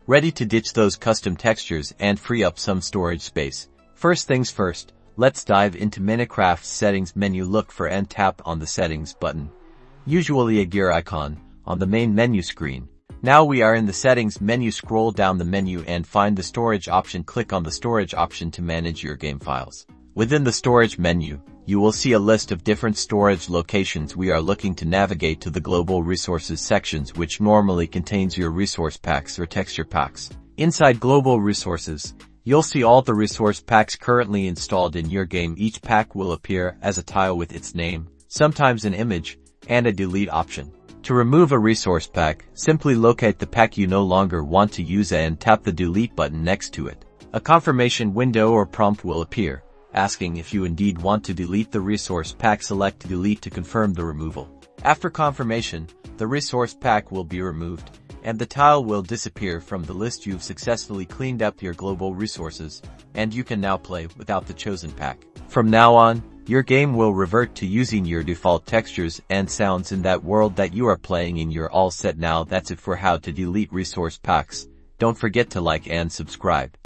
Ready to ditch those custom textures and free up some storage space. First things first, let's dive into Minecraft's settings menu. Look for and tap on the settings button, usually a gear icon, on the main menu screen. Now we are in the settings menu. Scroll down the menu and find the storage option. Click on the storage option to manage your game files. Within the storage menu, you will see a list of different storage locations. We are looking to navigate to the global resources sections, which normally contains your resource packs or texture packs. Inside global resources, you'll see all the resource packs currently installed in your game. Each pack will appear as a tile with its name, sometimes an image, and a delete option. To remove a resource pack, simply locate the pack you no longer want to use and tap the delete button next to it. A confirmation window or prompt will appear, asking if you indeed want to delete the resource pack. Select delete to confirm the removal. After confirmation, the resource pack will be removed, and the tile will disappear from the list. You've successfully cleaned up your global resources, and you can now play without the chosen pack. From now on, your game will revert to using your default textures and sounds in that world that you are playing in. You're all set now. That's it for how to delete resource packs. Don't forget to like and subscribe.